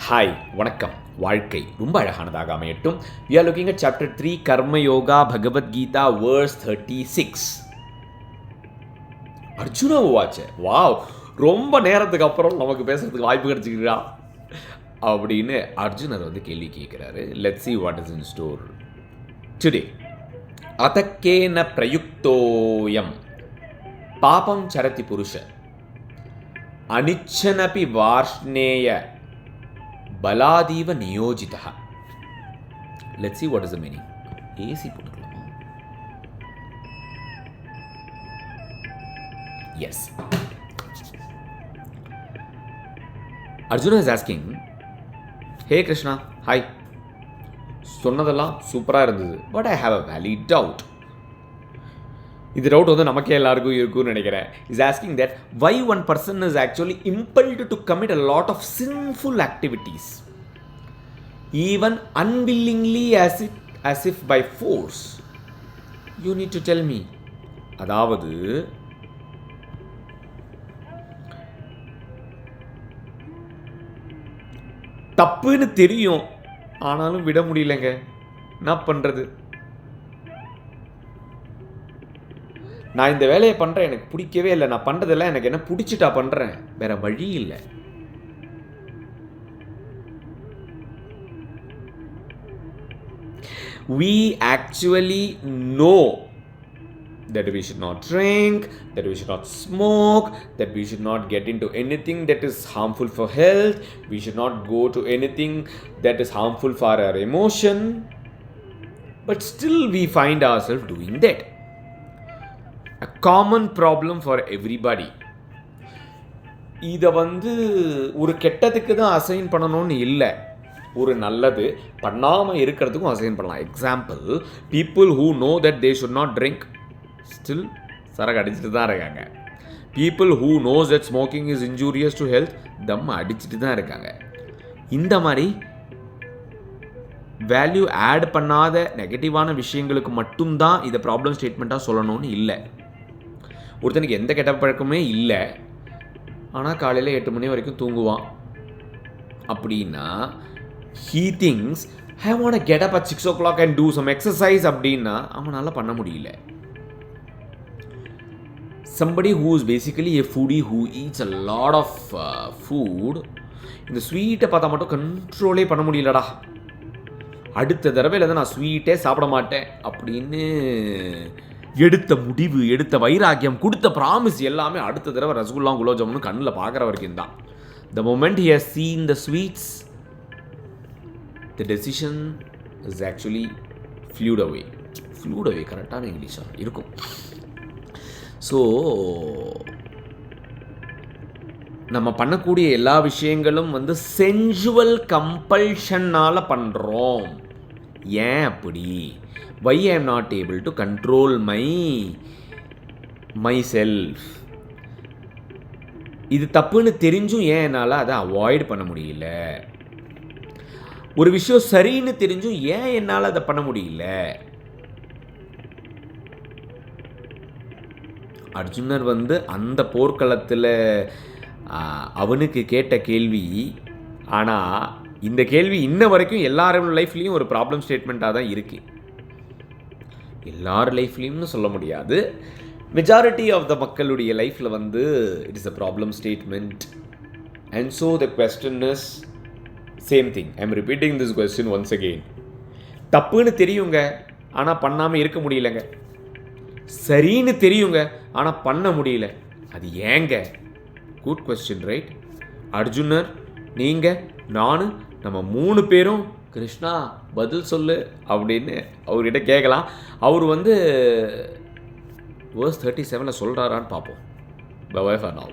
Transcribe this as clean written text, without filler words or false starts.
Hi வணக்கம். வாழ்க்கை ரொம்ப அழகானதாக அமையட்டும். We are looking at chapter 3 கர்ம yoga Bhagavad Gita verse 36. Arjuna watch. Wow, ரொம்ப நேரத்துக்கு அப்புறம் நமக்கு பேசுறதுக்கு வாய்ப்பு கிடைச்சிக்கிறா அப்படின்னு அர்ஜுனர் கேள்வி கேட்குறாரு. Let's see what is in store today. அதக்கேன பிரயுக்தோயம் பாபம் சரதி புருஷ அனிச்சனபி வார்ஷ்ணேய பலாதீவ நியோஜிதா. Let's see what is the meaning. AC போட்டுக்கலாமா? Yes. Arjuna is asking, hey Krishna, hi, சொன்னதெல்லாம் சூப்பராக இருந்தது, but I have a valid doubt. இது டவுட் நமக்கே எல்லாருக்கும் இருக்கும்னு நினைக்கிறேன். Is asking that why one person is actually impelled to commit a lot of sinful activities even unwillingly as if by force. You need to tell me. அதாவது தப்புன்னு தெரியும், ஆனாலும் விட முடியலங்க. என்ன பண்ணுறது? நான் இந்த வேலையை பண்ணுறேன், எனக்கு பிடிக்கவே இல்லை, நான் பண்ணுறதெல்லாம் எனக்கு என்ன பிடிச்சிட்டா பண்ணுறேன், வேற வழி இல்லை. We actually know that we should not drink, that we should not smoke, that we should not get into anything that is harmful for health, we should not go to anything that is harmful for our emotion, but still we find ourselves doing that. A common problem for everybody. இதை ஒரு கெட்டதுக்கு தான் assign பண்ணணும்னு இல்லை, ஒரு நல்லது பண்ணாமல் இருக்கிறதுக்கும் அசைன் பண்ணலாம். Example, people who know that they should not drink still சரக்கு அடிச்சுட்டு தான் இருக்காங்க. People who knows that smoking is injurious to health, தம் அடிச்சுட்டு தான் இருக்காங்க. இந்த மாதிரி வேல்யூ ஆட் பண்ணாத நெகட்டிவான விஷயங்களுக்கு மட்டும்தான் இதை ப்ராப்ளம் ஸ்டேட்மெண்ட்டாக சொல்லணும்னு இல்லை. ஒருத்தனுக்கு எந்த கெட்ட பழக்கமே இல்லை, ஆனால் காலையில் 8 மணி வரைக்கும் தூங்குவான் அப்படின்னா he thinks I want to get up at 6 o'clock and do some exercise அப்படின்னா அவனால் பண்ண முடியல. Somebody who is basically a foodie who eats a lot of food, இந்த ஸ்வீட்டை பார்த்தா மட்டும் கண்ட்ரோலே பண்ண முடியலடா, அடுத்த தடவையில் நான் ஸ்வீட்டே சாப்பிட மாட்டேன் அப்படின்னு எடுத்த முடிவு, எடுத்த வைராக்கியம், கொடுத்த ப்ராமிஸ் எல்லாமே அடுத்த தடவை ரசகுல்லா குலோப் ஜாமுன்னு கண்ணில் பார்க்குற வரைக்கும் தான். The moment he has seen the sweets, the decision is actually flew away. கரெக்டான இங்கிலீஷாக இருக்கும். ஸோ நம்ம பண்ணக்கூடிய எல்லா விஷயங்களும் சென்சுவல் கம்பல்ஷன்னால் பண்ணுறோம். ஏன் அப்படி? why I am not able to control myself. இது தப்புன்னு தெரிஞ்சும் ஏன் என்னால் அதை அவாய்ட் பண்ண முடியல? ஒரு விஷயம் சரின்னு தெரிஞ்சும் ஏன் என்னால் அதை பண்ண முடியல? அர்ஜுனர் அந்த போர்க்களத்தில் அவனுக்கு கேட்ட கேள்வி, ஆனால் இந்த கேள்வி இன்ன வரைக்கும் எல்லாரோட லைஃப்லேயும் ஒரு ப்ராப்ளம் ஸ்டேட்மெண்ட்டாக தான் இருக்குது. எல்லார் லைஃப்லேயும்னு சொல்ல முடியாது, மெஜாரிட்டி ஆஃப் த மக்களுடைய லைஃப்பில் it is a problem statement. And so the question is same thing. I am repeating this question once again. தப்புன்னு தெரியுங்க, ஆனால் பண்ணாமல் இருக்க முடியலங்க. சரின்னு தெரியுங்க, ஆனால் பண்ண முடியல. அது ஏங்க? Good question, right? அர்ஜுனர், நீங்கள், நான், நம்ம 3 பேரும் கிருஷ்ணா பதில் சொல்லு அப்படின்னு அவர்கிட்ட கேட்கலாம். அவர் verse 37 சொல்கிறாரான்னு பார்ப்போம். Bye for now.